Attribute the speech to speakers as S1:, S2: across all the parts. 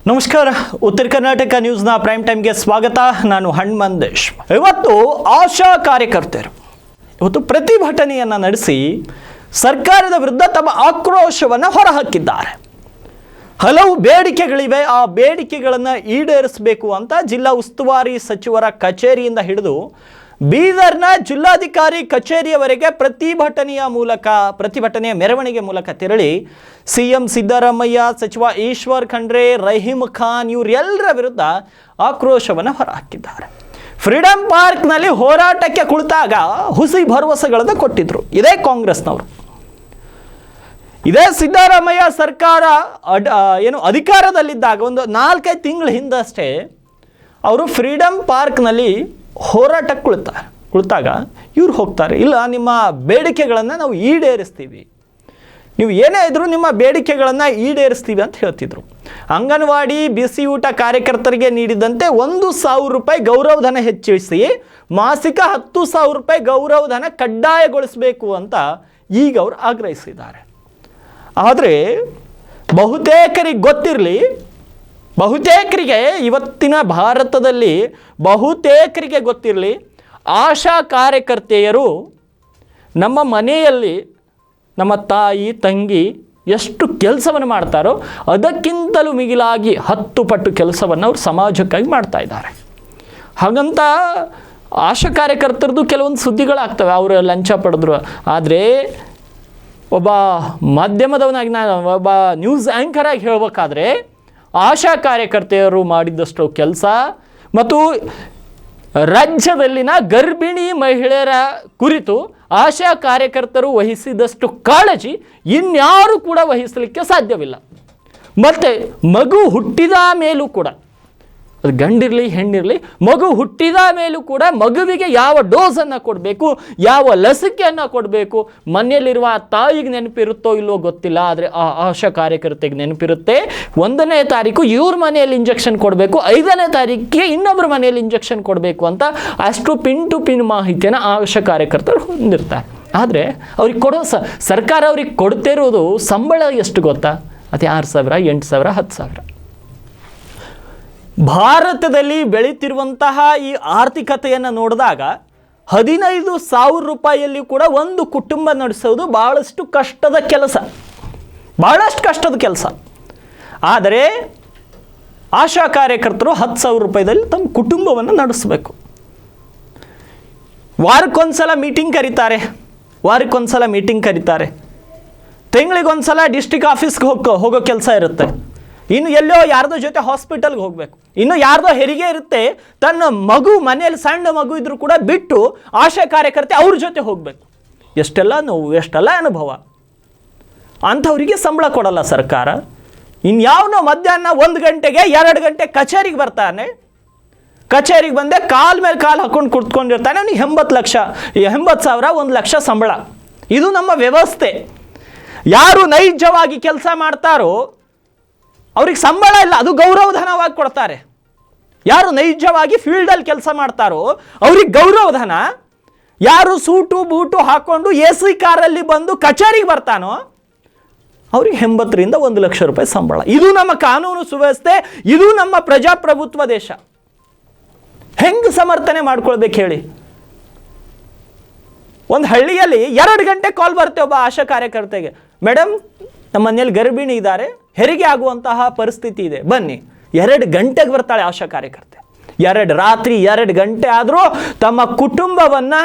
S1: ನಮಸ್ಕಾರ. ಉತ್ತರ ಕರ್ನಾಟಕ ನ್ಯೂಸ್ನ ಪ್ರೈಮ್ ಟೈಮ್ಗೆ ಸ್ವಾಗತ. ನಾನು ಹನುಮಂತೇಶ್. ಇವತ್ತು ಆಶಾ ಕಾರ್ಯಕರ್ತರು ಪ್ರತಿಭಟನೆಯನ್ನು ನಡೆಸಿ ಸರ್ಕಾರದ ವಿರುದ್ಧ ತಮ್ಮ ಆಕ್ರೋಶವನ್ನು ಹೊರಹಾಕಿದ್ದಾರೆ. ಹಲವು ಬೇಡಿಕೆಗಳಿವೆ. ಆ ಬೇಡಿಕೆಗಳನ್ನು ಈಡೇರಿಸಬೇಕು ಅಂತ ಜಿಲ್ಲಾ ಉಸ್ತುವಾರಿ ಸಚಿವರ ಕಚೇರಿಯಿಂದ ಹಿಡಿದು ಬೀದರ್ನ ಜಿಲ್ಲಾಧಿಕಾರಿ ಕಚೇರಿಯವರೆಗೆ ಪ್ರತಿಭಟನೆಯ ಮೆರವಣಿಗೆ ಮೂಲಕ ತೆರಳಿ ಸಿಎಂ ಸಿದ್ದರಾಮಯ್ಯ, ಸಚಿವ ಈಶ್ವರ್ ಖಂಡ್ರೆ, ರಹೀಂ ಖಾನ್ ಇವರೆಲ್ಲರ ವಿರುದ್ಧ ಆಕ್ರೋಶವನ್ನು ಹೊರಹಾಕಿದ್ದಾರೆ. ಫ್ರೀಡಂ ಪಾರ್ಕ್ನಲ್ಲಿ ಹೋರಾಟಕ್ಕೆ ಕುಳಿತಾಗ ಹುಸಿ ಭರವಸೆಗಳನ್ನು ಕೊಟ್ಟಿದ್ರು ಇದೇ ಕಾಂಗ್ರೆಸ್ನವರು. ಇದೇ ಸಿದ್ದರಾಮಯ್ಯ ಸರ್ಕಾರ ಅಧಿಕಾರದಲ್ಲಿದ್ದಾಗ ಒಂದು 4-5 ತಿಂಗಳ ಹಿಂದಷ್ಟೇ ಅವರು ಫ್ರೀಡಂ ಪಾರ್ಕ್ನಲ್ಲಿ ಹೋರಾಟಕ್ಕೆ ಕುಳಿತಾಗ ಇವ್ರು ಹೋಗ್ತಾರೆ, ಇಲ್ಲ ನಿಮ್ಮ ಬೇಡಿಕೆಗಳನ್ನು ನಾವು ಈಡೇರಿಸ್ತೀವಿ, ನೀವು ಏನೇ ಇದ್ರೂ ನಿಮ್ಮ ಬೇಡಿಕೆಗಳನ್ನು ಈಡೇರಿಸ್ತೀವಿ ಅಂತ ಹೇಳ್ತಿದ್ರು. ಅಂಗನವಾಡಿ ಬಿಸಿ ಊಟ ಕಾರ್ಯಕರ್ತರಿಗೆ ನೀಡಿದಂತೆ 1,000 ರೂಪಾಯಿ ಗೌರವಧನ ಹೆಚ್ಚಿಸಿ ಮಾಸಿಕ 10,000 ರೂಪಾಯಿ ಗೌರವಧನ ಕಡ್ಡಾಯಗೊಳಿಸಬೇಕು ಅಂತ ಈಗ ಅವರು ಆಗ್ರಹಿಸಿದ್ದಾರೆ. ಆದರೆ ಬಹುತೇಕರಿಗೆ ಇವತ್ತಿನ ಭಾರತದಲ್ಲಿ ಬಹುತೇಕರಿಗೆ ಗೊತ್ತಿರಲಿ, ಆಶಾ ಕಾರ್ಯಕರ್ತೆಯರು ನಮ್ಮ ಮನೆಯಲ್ಲಿ ನಮ್ಮ ತಾಯಿ ತಂಗಿ ಎಷ್ಟು ಕೆಲಸವನ್ನು ಮಾಡ್ತಾರೋ ಅದಕ್ಕಿಂತಲೂ ಮಿಗಿಲಾಗಿ 10 ಪಟ್ಟು ಕೆಲಸವನ್ನು ಅವರು ಸಮಾಜಕ್ಕಾಗಿ ಮಾಡ್ತಾ ಇದ್ದಾರೆ. ಹಾಗಂತ ಆಶಾ ಕಾರ್ಯಕರ್ತರದ್ದು ಕೆಲವೊಂದು ಸುದ್ದಿಗಳಾಗ್ತವೆ, ಅವರು ಲಂಚ ಪಡೆದ್ರು. ಆದರೆ ಒಬ್ಬ ಮಾಧ್ಯಮದವನಾಗಿ ನಾನು ಒಬ್ಬ ನ್ಯೂಸ್ ಆ್ಯಂಕರ್ ಆಗಿ ಹೇಳಬೇಕಾದ್ರೆ ಆಶಾ ಕಾರ್ಯಕರ್ತೆಯರು ಮಾಡಿದಷ್ಟು ಕೆಲಸ ಮತ್ತು ರಾಜ್ಯದಲ್ಲಿನ ಗರ್ಭಿಣಿ ಮಹಿಳೆಯರ ಕುರಿತು ಆಶಾ ಕಾರ್ಯಕರ್ತರು ವಹಿಸಿದಷ್ಟು ಕಾಳಜಿ ಇನ್ಯಾರೂ ಕೂಡ ವಹಿಸಲಿಕ್ಕೆ ಸಾಧ್ಯವಿಲ್ಲ. ಮತ್ತು ಮಗು ಹುಟ್ಟಿದ ಮೇಲೂ ಕೂಡ, ಅದು ಗಂಡಿರಲಿ ಹೆಣ್ಣಿರಲಿ, ಮಗು ಹುಟ್ಟಿದ ಮೇಲೂ ಕೂಡ ಮಗುವಿಗೆ ಯಾವ ಡೋಸನ್ನು ಕೊಡಬೇಕು, ಯಾವ ಲಸಿಕೆಯನ್ನು ಕೊಡಬೇಕು, ಮನೆಯಲ್ಲಿರುವ ತಾಯಿಗೆ ನೆನಪಿರುತ್ತೋ ಇಲ್ಲವೋ ಗೊತ್ತಿಲ್ಲ. ಆದರೆ ಆ ಆಶಾ ಕಾರ್ಯಕರ್ತೆಗೆ ನೆನಪಿರುತ್ತೆ. 1ನೇ ತಾರೀಕು ಇವ್ರ ಮನೆಯಲ್ಲಿ ಇಂಜೆಕ್ಷನ್ ಕೊಡಬೇಕು, 5ನೇ ತಾರೀಕಿಗೆ ಇನ್ನೊಬ್ಬರ ಮನೆಯಲ್ಲಿ ಇಂಜೆಕ್ಷನ್ ಕೊಡಬೇಕು ಅಂತ ಅಷ್ಟು ಪಿನ್ ಟು ಪಿನ್ ಮಾಹಿತಿಯನ್ನು ಆಶಾ ಕಾರ್ಯಕರ್ತರು ಹೊಂದಿರ್ತಾರೆ. ಆದರೆ ಅವ್ರಿಗೆ ಕೊಡೋ ಸರ್ಕಾರ ಅವ್ರಿಗೆ ಕೊಡ್ತಿರೋದು ಸಂಬಳ ಎಷ್ಟು ಗೊತ್ತಾ? ಅದು 6,000, 8,000, 10,000. ಭಾರತದಲ್ಲಿ ಬೆಳೀತಿರುವಂತಹ ಈ ಆರ್ಥಿಕತೆಯನ್ನು ನೋಡಿದಾಗ 15,000 ರೂಪಾಯಿಯಲ್ಲಿ ಕೂಡ ಒಂದು ಕುಟುಂಬ ನಡೆಸೋದು ಭಾಳಷ್ಟು ಕಷ್ಟದ ಕೆಲಸ. ಆದರೆ ಆಶಾ ಕಾರ್ಯಕರ್ತರು 10,000 ರೂಪಾಯಿದಲ್ಲಿ ತಮ್ಮ ಕುಟುಂಬವನ್ನು ನಡೆಸಬೇಕು. ವಾರಕ್ಕೊಂದ್ಸಲ ಮೀಟಿಂಗ್ ಕರೀತಾರೆ, ತಿಂಗಳಿಗೊಂದ್ಸಲ ಡಿಸ್ಟ್ರಿಕ್ಟ್ ಆಫೀಸ್ಗೆ ಹೋಗೋ ಕೆಲಸ ಇರುತ್ತೆ, ಇನ್ನು ಎಲ್ಲೋ ಯಾರ್ದೋ ಜೊತೆ ಹಾಸ್ಪಿಟಲ್ಗೆ ಹೋಗಬೇಕು, ಇನ್ನು ಯಾರ್ದೋ ಹೆರಿಗೆ ಇರುತ್ತೆ, ತನ್ನ ಮಗು ಮನೆಯಲ್ಲಿ ಸಣ್ಣ ಮಗು ಇದ್ರೂ ಕೂಡ ಬಿಟ್ಟು ಆಶಾ ಕಾರ್ಯಕರ್ತೆ ಅವ್ರ ಜೊತೆ ಹೋಗಬೇಕು. ಎಷ್ಟೆಲ್ಲ ನೋವು, ಎಷ್ಟೆಲ್ಲ ಅನುಭವ. ಅಂಥವರಿಗೆ ಸಂಬಳ ಕೊಡಲ್ಲ ಸರ್ಕಾರ. ಇನ್ಯಾವನೋ ಮಧ್ಯಾಹ್ನ 1 ಗಂಟೆಗೆ 2 ಗಂಟೆ ಕಚೇರಿಗೆ ಬರ್ತಾನೆ, ಕಚೇರಿಗೆ ಬಂದೆ ಕಾಲ್ ಮೇಲೆ ಕಾಲು ಹಾಕೊಂಡು ಕುತ್ಕೊಂಡಿರ್ತಾನೆ, ಅವನಿಗೆ 80,000, 1 ಲಕ್ಷ ಸಂಬಳ. ಇದು ನಮ್ಮ ವ್ಯವಸ್ಥೆ. ಯಾರು ನೈಜವಾಗಿ ಕೆಲಸ ಮಾಡ್ತಾರೋ ಅವ್ರಿಗೆ ಸಂಬಳ ಇಲ್ಲ, ಅದು ಗೌರವಧನವಾಗಿ ಕೊಡ್ತಾರೆ. ಯಾರು ನೈಜವಾಗಿ ಫೀಲ್ಡಲ್ಲಿ ಕೆಲಸ ಮಾಡ್ತಾರೋ ಅವ್ರಿಗೆ ಗೌರವಧನ. ಯಾರು ಸೂಟು ಬೂಟು ಹಾಕ್ಕೊಂಡು AC ಕಾರಲ್ಲಿ ಬಂದು ಕಚೇರಿಗೆ ಬರ್ತಾನೋ ಅವ್ರಿಗೆ 80,000ರಿಂದ 1 ಲಕ್ಷ ರೂಪಾಯಿ ಸಂಬಳ. ಇದು ನಮ್ಮ ಕಾನೂನು ಸುವ್ಯವಸ್ಥೆ, ಇದು ನಮ್ಮ ಪ್ರಜಾಪ್ರಭುತ್ವ ದೇಶ. ಹೆಂಗೆ ಸಮರ್ಥನೆ ಮಾಡ್ಕೊಳ್ಬೇಕು ಹೇಳಿ? ಒಂದು ಹಳ್ಳಿಯಲ್ಲಿ 2 ಗಂಟೆ ಕಾಲ್ ಬರುತ್ತೆ ಒಬ್ಬ ಆಶಾ ಕಾರ್ಯಕರ್ತೆಗೆ, ಮೇಡಮ್ ನಮ್ಮ ಮನೆಯಲ್ಲಿ ಗರ್ಭಿಣಿ ಇದ್ದಾರೆ, ಹೆರಿಗೆ ಆಗುವಂತಹ ಪರಿಸ್ಥಿತಿ ಇದೆ, ಬನ್ನಿ. 2 ಗಂಟೆಗೆ ಬರ್ತಾಳೆ ಆಶಾ ಕಾರ್ಯಕರ್ತೆ. ರಾತ್ರಿ 2 ಗಂಟೆ ಆದರೂ ತಮ್ಮ ಕುಟುಂಬವನ್ನು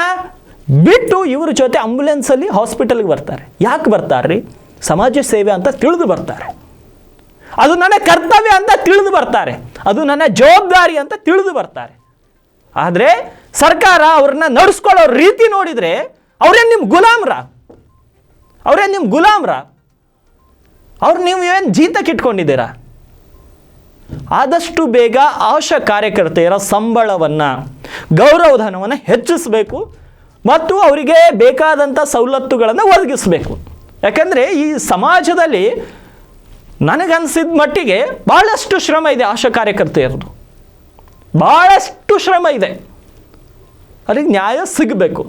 S1: ಬಿಟ್ಟು ಇವ್ರ ಜೊತೆ ಆಂಬ್ಯುಲೆನ್ಸಲ್ಲಿ ಹಾಸ್ಪಿಟಲ್ಗೆ ಬರ್ತಾರೆ. ಯಾಕೆ ಬರ್ತಾರ್ರಿ? ಸಮಾಜ ಸೇವೆ ಅಂತ ತಿಳಿದು ಬರ್ತಾರೆ, ಅದು ನನ್ನ ಕರ್ತವ್ಯ ಅಂತ ತಿಳಿದು ಬರ್ತಾರೆ, ಅದು ನನ್ನ ಜವಾಬ್ದಾರಿ ಅಂತ ತಿಳಿದು ಬರ್ತಾರೆ. ಆದರೆ ಸರ್ಕಾರ ಅವ್ರನ್ನ ನಡೆಸ್ಕೊಳ್ಳೋ ರೀತಿ ನೋಡಿದರೆ ಅವ್ರೇನು ನಿಮ್ಮ ಗುಲಾಮ್ರ? ಅವ್ರು ನೀವು ಏನು ಜೀತಕ್ಕೆ ಇಟ್ಕೊಂಡಿದ್ದೀರಾ? ಆದಷ್ಟು ಬೇಗ ಆಶಾ ಕಾರ್ಯಕರ್ತೆಯರ ಸಂಬಳವನ್ನು, ಗೌರವಧನವನ್ನು ಹೆಚ್ಚಿಸಬೇಕು ಮತ್ತು ಅವರಿಗೆ ಬೇಕಾದಂಥ ಸವಲತ್ತುಗಳನ್ನು ಒದಗಿಸಬೇಕು. ಯಾಕಂದರೆ ಈ ಸಮಾಜದಲ್ಲಿ ನನಗನ್ಸಿದ ಮಟ್ಟಿಗೆ ಭಾಳಷ್ಟು ಶ್ರಮ ಇದೆ ಆಶಾ ಕಾರ್ಯಕರ್ತೆಯರದು, ಭಾಳಷ್ಟು ಶ್ರಮ ಇದೆ. ಅದಕ್ಕೆ ನ್ಯಾಯ ಸಿಗಬೇಕು.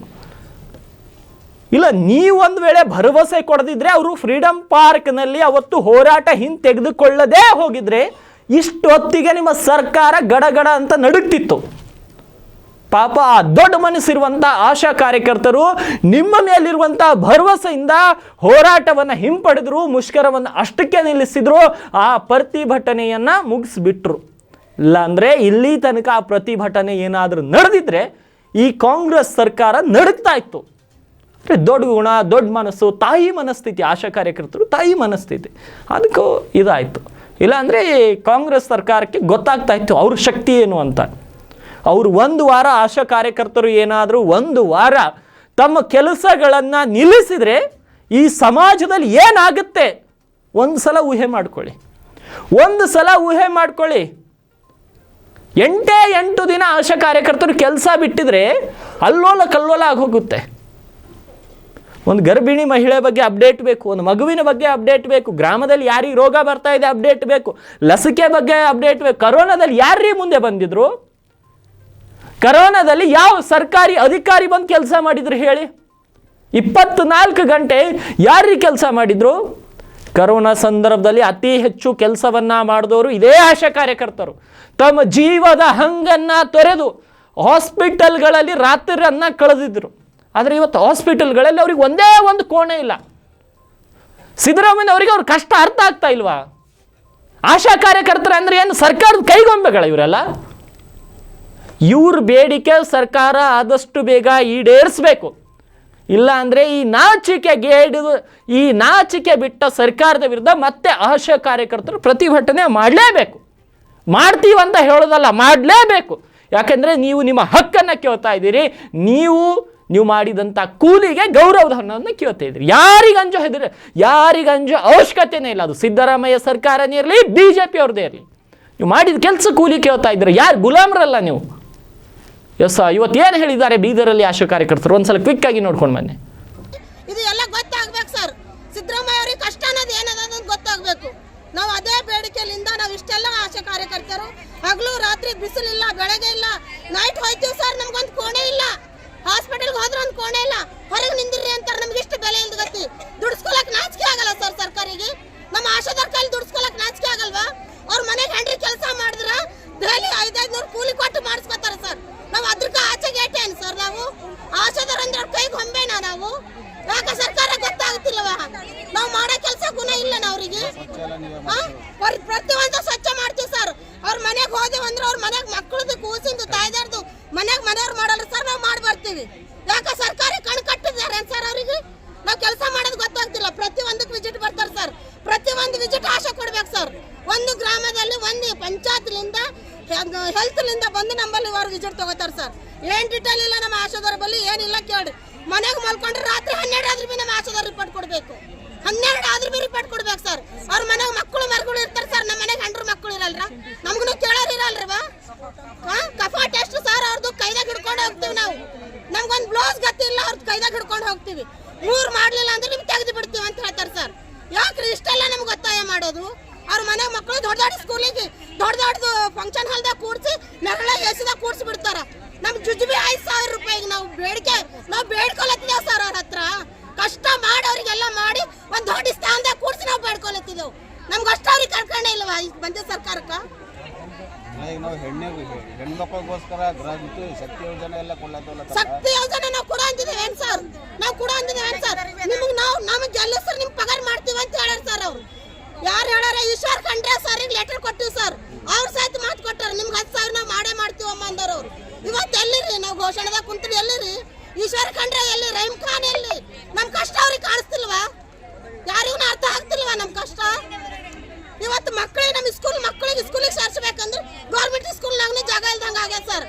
S1: ಇಲ್ಲ, ನೀವೊಂದು ವೇಳೆ ಭರವಸೆ ಕೊಡದಿದ್ರೆ, ಅವರು ಫ್ರೀಡಂ ಪಾರ್ಕ್ನಲ್ಲಿ ಅವತ್ತು ಹೋರಾಟ ಹಿಂತೆಗೆದುಕೊಳ್ಳದೇ ಹೋಗಿದ್ರೆ ಇಷ್ಟು ಹೊತ್ತಿಗೆ ನಿಮ್ಮ ಸರ್ಕಾರ ಗಡಗಡ ಅಂತ ನಡುಗ್ತಿತ್ತು. ಪಾಪ ಆ ದೊಡ್ಡ ಮನಸ್ಸಿರುವಂಥ ಆಶಾ ಕಾರ್ಯಕರ್ತರು ನಿಮ್ಮ ಮೇಲಿರುವಂಥ ಭರವಸೆಯಿಂದ ಹೋರಾಟವನ್ನು ಹಿಂಪಡೆದ್ರು, ಮುಷ್ಕರವನ್ನು ಅಷ್ಟಕ್ಕೆ ನಿಲ್ಲಿಸಿದ್ರು, ಆ ಪ್ರತಿಭಟನೆಯನ್ನು ಮುಗಿಸ್ಬಿಟ್ರು. ಇಲ್ಲಾಂದರೆ ಇಲ್ಲಿ ತನಕ ಆ ಪ್ರತಿಭಟನೆ ಏನಾದರೂ ನಡೆದಿದ್ರೆ ಈ ಕಾಂಗ್ರೆಸ್ ಸರ್ಕಾರ ನಡುಗ್ತಾ ಇತ್ತು. ದೊಡ್ಡ ಗುಣ, ದೊಡ್ಡ ಮನಸ್ಸು, ತಾಯಿ ಮನಸ್ಥಿತಿ, ಆಶಾ ಕಾರ್ಯಕರ್ತರು ತಾಯಿ ಮನಸ್ಥಿತಿ, ಅದಕ್ಕೂ ಇದಾಯಿತು. ಇಲ್ಲಾಂದರೆ ಕಾಂಗ್ರೆಸ್ ಸರ್ಕಾರಕ್ಕೆ ಗೊತ್ತಾಗ್ತಾ ಇತ್ತು ಅವ್ರ ಶಕ್ತಿ ಏನು ಅಂತ. ಅವರು ಒಂದು ವಾರ ಆಶಾ ಕಾರ್ಯಕರ್ತರು ಏನಾದರೂ ಒಂದು ವಾರ ತಮ್ಮ ಕೆಲಸಗಳನ್ನು ನಿಲ್ಲಿಸಿದರೆ ಈ ಸಮಾಜದಲ್ಲಿ ಏನಾಗುತ್ತೆ ಒಂದು ಸಲ ಊಹೆ ಮಾಡ್ಕೊಳ್ಳಿ. 8 ದಿನ ಆಶಾ ಕಾರ್ಯಕರ್ತರು ಕೆಲಸ ಬಿಟ್ಟಿದ್ರೆ ಅಲ್ಲೋಲ ಕಲ್ಲೋಲ ಆಗೋಗುತ್ತೆ. ಒಂದು ಗರ್ಭಿಣಿ ಮಹಿಳೆ ಬಗ್ಗೆ ಅಪ್ಡೇಟ್ ಬೇಕು, ಒಂದು ಮಗುವಿನ ಬಗ್ಗೆ ಅಪ್ಡೇಟ್ ಬೇಕು, ಗ್ರಾಮದಲ್ಲಿ ಯಾರಿಗೆ ರೋಗ ಬರ್ತಾ ಇದೆ ಅಪ್ಡೇಟ್ ಬೇಕು, ಲಸಿಕೆ ಬಗ್ಗೆ ಅಪ್ಡೇಟ್ ಬೇಕು. ಕರೋನಾದಲ್ಲಿ ಯಾರೀ ಮುಂದೆ ಬಂದಿದ್ರು? ಕರೋನಾದಲ್ಲಿ ಯಾವ ಸರ್ಕಾರಿ ಅಧಿಕಾರಿ ಬಂದು ಕೆಲಸ ಮಾಡಿದ್ರು ಹೇಳಿ? 24 ಗಂಟೆ ಯಾರೀ ಕೆಲಸ ಮಾಡಿದ್ರು? ಕರೋನಾ ಸಂದರ್ಭದಲ್ಲಿ ಅತಿ ಹೆಚ್ಚು ಕೆಲಸವನ್ನು ಮಾಡಿದವರು ಇದೇ ಆಶಾ ಕಾರ್ಯಕರ್ತರು. ತಮ್ಮ ಜೀವದ ಹಂಗನ್ನು ತೊರೆದು ಹಾಸ್ಪಿಟಲ್ಗಳಲ್ಲಿ ರಾತ್ರಿಯನ್ನು ಕಳೆದಿದ್ರು. ಆದರೆ ಇವತ್ತು ಹಾಸ್ಪಿಟಲ್ಗಳಲ್ಲಿ ಅವ್ರಿಗೆ ಒಂದೇ ಒಂದು ಕೋಣೆ ಇಲ್ಲ. ಸಿದ್ದರಾಮಯ್ಯ ಅವರಿಗೆ ಅವ್ರ ಕಷ್ಟ ಅರ್ಥ ಆಗ್ತಾ ಇಲ್ವಾ? ಆಶಾ ಕಾರ್ಯಕರ್ತರ ಅಂದರೆ ಏನು ಸರ್ಕಾರದ ಕೈಗೊಂಬೆಗಳ ಇವರೆಲ್ಲ? ಇವ್ರ ಬೇಡಿಕೆ ಸರ್ಕಾರ ಆದಷ್ಟು ಬೇಗ ಈಡೇರಿಸಬೇಕು. ಇಲ್ಲ ಅಂದರೆ ಈ ನಾಚಿಕೆ ಬಿಟ್ಟ ಸರ್ಕಾರದ ವಿರುದ್ಧ ಮತ್ತೆ ಆಶಾ ಕಾರ್ಯಕರ್ತರು ಪ್ರತಿಭಟನೆ ಮಾಡಲೇಬೇಕು. ಮಾಡ್ತೀವಂತ ಹೇಳೋದಲ್ಲ, ಮಾಡಲೇಬೇಕು. ಯಾಕೆಂದರೆ ನೀವು ನಿಮ್ಮ ಹಕ್ಕನ್ನು ಕೇಳ್ತಾ ಇದ್ದೀರಿ. ನೀವು ಮಾಡಿದಂಥ ಕೂಲಿಗೆ ಗೌರವಧನವನ್ನು ಕೇಳ್ತಾ ಇದ್ದೀರಿ. ಯಾರಿಗಂಜು ಅವಶ್ಯಕತೆನೇ ಇಲ್ಲ. ಅದು ಸಿದ್ದರಾಮಯ್ಯ ಸರ್ಕಾರನೇ ಇರಲಿ, BJP ಅವ್ರದ್ದೇ ಇರಲಿ. ನೀವು ಮಾಡಿದ ಕೆಲಸ ಕೂಲಿ ಕೇಳ್ತಾ ಇದ್ದೀರಿ. ಯಾರು ಗುಲಾಮರಲ್ಲ ನೀವು. ಇವತ್ತು ಏನು ಹೇಳಿದ್ದಾರೆ ಬೀದರಲ್ಲಿ ಆಶಾ ಕಾರ್ಯಕರ್ತರು? ಒಂದ್ಸಲ ಕ್ವಿಕ್ ಆಗಿ ನೋಡ್ಕೊಂಡು ಬನ್ನಿ.
S2: ಇದು ಎಲ್ಲ ಗೊತ್ತಾಗ್ಬೇಕು ಸರ್. ಸಿದ್ದರಾಮಯ್ಯ ಅವ್ರಿಗೆ ಕಷ್ಟ ಅನ್ನೋದು ಏನದ ಗೊತ್ತಾಗಬೇಕು. ನಾವು ಅದೇ ಬೇಡಿಕೆಯಿಂದ ನಾವು ಇಷ್ಟೆಲ್ಲ ಆಶಾ ಕಾರ್ಯಕರ್ತರು ಹಗಲು ರಾತ್ರಿ ಬಿಸಿಲಿಲ್ಲ, ಬೆಳಗ್ಗೆ ಇಲ್ಲ, ನೈಟ್ ಹೋಯ್ತೀವಿ ಸರ್. ನಮ್ಗೊಂದು ಕೋಣೆ ಇಲ್ಲ. ಹಾಸ್ಪಿಟಲ್ಗೆ ಹೋದ್ರೆ ಒಂದು ಕೋಣೆ ಇಲ್ಲ. ಹೊರಗೆ ನಿಂದಿರ್ರಿ ಅಂತಾರೆ. ನಮ್ಗೆ ಇಷ್ಟು ಬೆಲೆ ಇಲ್ದ ಗತಿ. ದುಡಿಸ್ಕೊಳಕ್ ನಾಚಿಕೆ ಆಗಲ್ಲ ಸರ್ ಸರ್ಕಾರಿಗೆ? ನಮ್ಮ ಆಶಾದಾರ ಕೈಲಿ ದುಡಿಸ್ಕೊಳಕ್ ನಾಚಿಕೆ ಆಗಲ್ವಾ? ಅವ್ರ ಮನೆಗೆ ಹೆಂಡ್ರಿ ಕೆಲಸ ಮಾಡಿದ್ರ ಡೈಲಿ 500 ಕೂಲಿ ಕೊಟ್ಟು ಮಾಡಿಸ್ಕೊತಾರೆ ಸರ್. ನಾವು ಅದಕ್ಕೆ ಆಚೆಗೆ ಏಟೇನು ಸರ್? ನಾವು ಆಶಾದಾರ ಅಂದ್ರೆ ಅವ್ರ ಕೈಗೆ ಹೊಂಬೇನಾ ನಾವು? ಯಾಕೆ ಸರ್ಕಾರ ಗೊತ್ತಾಗುತ್ತಿಲ್ಲವಾ? ನಾವು ಮಾಡೋ ಕೆಲಸ ಗುಣ ಇಲ್ಲ ಅವ್ರಿಗೆ. ಪ್ರತಿಯೊಂದು ಸ್ವಚ್ಛ ಮಾಡ್ತೀವಿ ಸರ್. ಅವ್ರ ಮನೆಗೆ ಹೋದೆವು ಅಂದ್ರೆ ಅವ್ರ ಮನೆಗೆ ಮಕ್ಕಳದು ಕೂಸಿಂದು ತಾಯ್ದಾರ್ದು ಮನೆಯವ್ರು ಮಾಡಲ್ಲ ಸರ್. ನಾವು ಮಾಡಿ ಬರ್ತೀವಿ. ಯಾಕೆ ಸರ್ಕಾರ ಕಣ್ ಕಟ್ಟಿದ್ದಾರೆ ಸರ್ ಅವ್ರಿಗೆ? ನಾವು ಕೆಲಸ ಮಾಡೋದು ಗೊತ್ತಾಗ್ತಿಲ್ಲ. ಪ್ರತಿಯೊಂದಕ್ಕೆ ವಿಸಿಟ್ ಬರ್ತಾರೆ ಸರ್. ಪ್ರತಿಯೊಂದು ವಿಸಿಟ್ ಆಶೆ ಕೊಡ್ಬೇಕು ಸರ್. ಒಂದು ಗ್ರಾಮದಲ್ಲಿ ಒಂದು ಪಂಚಾಯತ್ಲಿಂದ ಹೆಲ್ತ್ಲಿಂದ ಬಂದು ನಮ್ಮಲ್ಲಿ ಇವರು ವಿಸಿಟ್ ತಗೋತಾರೆ ಸರ್. ಏನ್ ಡೀಟೇಲ್ ಇಲ್ಲ ನಮ್ಮ ಆಶಾದಾರ ಬಲ್ಲಿ, ಏನಿಲ್ಲ ಕೇಳಿ. ಮನೆಗೆ ಮಲ್ಕೊಂಡ್ರೆ ರಾತ್ರಿ 12 ಆದ್ರೂ ಬಿ ನಮ್ಮ ಆಶಾದಾರ ರಿಪೋರ್ಟ್ ಕೊಡ್ಬೇಕು. 12 ಆದ್ರೂ ಬಿ ರಿಪೋರ್ಟ್ ಕೊಡ್ಬೇಕು ಸರ್. ಅವ್ರ ಮನೆಗೆ ಮಕ್ಕಳು ಇರ್ತಾರೆ ಸರ್. ನಮ್ಮ ಮನೆಗೆ ಹೆಂಡ್ರು ಮಕ್ಕಳು ಇರಲ್ರ? ನಮ್ಗೂ ಕೇಳೋರು ಇರಲ್ರಿ ಬಾ? ಕಫ ಟೆಸ್ಟ್ ಸರ್ ಅವ್ರದ್ದು ಕೈದಾಗ ಹಿಡ್ಕೊಂಡು ಹೋಗ್ತೀವಿ ನಾವು. ನಮ್ಗೊಂದು ಬ್ಲೌಸ್ ಗತಿ ಇಲ್ಲ, ಅವ್ರದ್ದು ಕೈದಾಗ ಹಿಡ್ಕೊಂಡು ಹೋಗ್ತೀವಿ. 3 ಮಾಡ್ಲಿಲ್ಲ ಅಂದ್ರೆ ನಿಮ್ಗೆ ತೆಗೆದು ಬಿಡ್ತೀವಿ ಅಂತ ಹೇಳ್ತಾರೆ ಸರ್. ಯಾಕ್ರಿ ಇಷ್ಟೆಲ್ಲ ನಮ್ಗೆ ಒತ್ತಾಯ ಮಾಡೋದು? ಅವ್ರ ಮನೆಗೆ ಮಕ್ಕಳು ದೊಡ್ಡ ಸ್ಕೂಲಿಗೆ ದೊಡ್ಡದು ಫಂಕ್ಷನ್ ಹಾಲ್ದಾಗ ಕೂಡಿಸಿ ನೆರಳ ಎಸಿದಾಗ ಕೂಡಿಸಿ ಬಿಡ್ತಾರ. ನಮ್ ಜುಜುಬಿ 5,000 ರೂಪಾಯಿಗೆ ನಾವು ಬೇಡ್ಕೊಳತ್ತಿದ್ದೇವೆ ಸರ್. ಅವ್ರ ಹತ್ರ ಕಷ್ಟ ಮಾಡಿ ಅವ್ರಿಗೆಲ್ಲ ಮಾಡಿ ಒಂದ್ ದೊಡ್ಡ ಸ್ಥಾನದಾಗ ಕೂಡಿಸಿ ನಾವು ಬೇಡ್ಕೊಳತ್ತಿದ್ದೇವೆ. ನಮ್ಗೆ ಅಷ್ಟ ಅವ್ರಿಗೆ ಕರ್ಕೊಂಡೇ ಇಲ್ವಾ ಬಂದ ಸರ್ಕಾರಕ್ಕ? ಶಕ್ತಿ ಯೋಜನೆ ನಾವು ಕೂಡ ಅಂದಿದ್ದೇವೆ ಏನ್ ಸರ್? ನಮಗೆ ಗೆಲ್ಲ ಸರ್ ನಿಮ್ ಪಗಾರ ಮಾಡ್ತೀವಿ ಅಂತ ಹೇಳ್ಯಾರ ಸರ್. ಅವ್ರು ಯಾರು ಹೇಳ್ಯಾರ? ಈಶ್ವರ್ ಖಂಡ್ರೆ ಸರ್ ಲೆಟರ್ ಕೊಟ್ಟಿವಿ ಸರ್. ಅವ್ರ ಸಹಿತ ಮಾತು ಕೊಟ್ಟಾರ, ನಿಮ್ಗೆ 10,000 ನಾವು ಮಾಡ್ತೀವಮ್ಮ ಅಂದವ್ರು. ಅವ್ರು ಇವತ್ತು ಎಲ್ಲಿರಿ? ನಾವು ಘೋಷಣೆದಾಗ ಕುಂತ್ರಿ ಎಲ್ಲಿರಿ? ಈಶ್ವರ್ ಖಂಡ್ರೆ ಎಲ್ಲಿ? ರಹೀಮ್ ಖಾನ್ ಎಲ್ಲಿ? ನಮ್ ಕಷ್ಟ ಅವ್ರಿಗೆ ಕಾಣಿಸ್ತಿಲ್ವಾ? ಯಾರಿಗೂ ಅರ್ಥ ಆಗ್ತಿಲ್ವಾ ನಮ್ ಕಷ್ಟ? ಇವತ್ತು ಮಕ್ಕಳಿಗೆ ನಮ್ಮ ಮಕ್ಕಳಿಗೆ ಸ್ಕೂಲಿಗೆ ಸೇರ್ಸ್ಬೇಕಂದ್ರೆ ಗೌರ್ಮೆಂಟ್ ಸ್ಕೂಲ್ನಾಗ ಜಾಗ ಇಲ್ದಂಗ ಆಗ್ಯದ ಸರ್.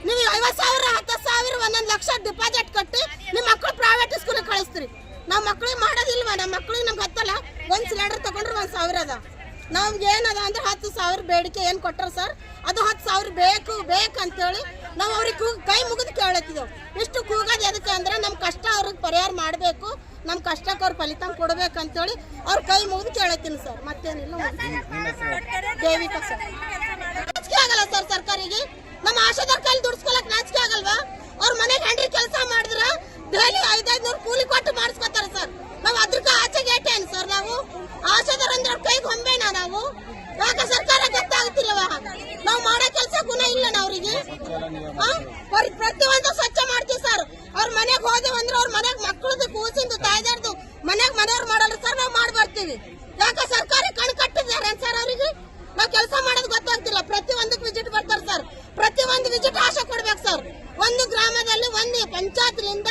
S2: ನೀವು 50,000 10,000 1 ಲಕ್ಷ ಡಿಪಾಸಿಟ್ ಕಟ್ಟಿ ನಿಮ್ಮ ಮಕ್ಕಳು ಪ್ರೈವೇಟ್ ಸ್ಕೂಲಿಗೆ ಕಳಿಸ್ತೀರಿ. ನಾವು ಮಕ್ಕಳಿಗೆ ಮಾಡೋದಿಲ್ವಾ? ನಮ್ಮ ಮಕ್ಕಳಿಗೆ ನಮ್ಗೆ ಹತ್ತಲ್ಲ. ಒಂದು ಸಿಲಿಂಡರ್ ತಗೊಂಡ್ರೆ 1,000 ಅದ. ನಮ್ಗೆ ಏನದ ಅಂದ್ರೆ 10,000 ಬೇಡಿಕೆ ಏನು ಕೊಟ್ಟಾರ ಸರ್. ಅದು 10,000 ಬೇಕು ಅಂತೇಳಿ ನಾವು ಅವ್ರಿಗೆ ಕೈ ಮುಗಿದು ಕೇಳತ್ತಿದ್ದೆವು. ಇಷ್ಟು ಕೂಗೋದು ಎದಕ್ಕೆ ಅಂದ್ರೆ ನಮ್ಮ ಕಷ್ಟ ಅವ್ರಿಗೆ ಪರಿಹಾರ ಮಾಡಬೇಕು, ನಮ್ಮ ಕಷ್ಟಕ್ಕೆ ಅವ್ರು ಫಲಿತಾಂಶ ಕೊಡ್ಬೇಕಂತೇಳಿ ಅವ್ರ ಕೈ ಮುಗಿದು ಕೇಳತ್ತೀನಿ ಸರ್. ಮತ್ತೇನಿಲ್ಲ. ದೇವಿಕಾ ಸರ್. ನಾಚಿಕೆ ಆಗಲ್ಲ ಸರ್ ಸರ್ಕಾರಿಗೆ? ನಮ್ಮ ಆಶಾದಾರ ಕೈಲಿ ದುಡಿಸ್ಕೊಳಕ್ ನಾಚಿಕೆ ಆಗಲ್ವಾ? ಅವ್ರ ಮನೆಗೆ ಹೆಂಡ್ರಿ ಕೆಲಸ ಮಾಡಿದ್ರ ಡೈಲಿ 500 ಕೂಲಿ ಕೊಟ್ಟು ಮಾಡಿಸ್ಕೊತಾರೆ ಸರ್. ನಾವು ಅದಕ್ಕೆ ಆಚೆಗೆ ಏಟೇನು ಸರ್? ನಾವು ಆಶಾದಾರ ಅಂದ್ರೆ ಅವ್ರ ಕೈಗೆ ಹೊಂಬೇನಾ ನಾವು? ಯಾಕೆ ಸರ್ಕಾರ ಗೊತ್ತಾಗ್ತಿಲ್ಲ ಅವ್ರಿಗೆ ಪ್ರತಿಯೊಂದು ಸ್ವಚ್ಛ ಮಾಡ್ತೀವಿ ಸರ್. ಅವ್ರ ಮನೆಗೆ ಹೋದೇವ್ ಅಂದ್ರೆ ಅವ್ರ ಮನೆಗ್ ಮಕ್ಕಳದು ಕೂಸಿಂದು ತಾಯ್ದಾರ್ದು ಮನೆಯವ್ರು ಮಾಡಲ್ಲ ಸರ್, ನಾವು ಮಾಡಿ ಬರ್ತೀವಿ. ಯಾಕೆ ಸರ್ಕಾರಿ ಕಣ್ ಕಟ್ಟಿದ್ದಾರೆ ಸರ್ ಅವ್ರಿಗೆ? ನಾವು ಕೆಲಸ ಮಾಡೋದು ಗೊತ್ತಾಗ್ತಿಲ್ಲ. ಪ್ರತಿಯೊಂದಕ್ಕೆ ವಿಸಿಟ್ ಬರ್ತಾರೆ ಸರ್, ಪ್ರತಿಯೊಂದು ವಿಸಿಟ್ ಆಶೆ ಕೊಡ್ಬೇಕು ಸರ್. ಒಂದು ಗ್ರಾಮದಲ್ಲಿ ಒಂದು ಪಂಚಾಯತ್ನಿಂದ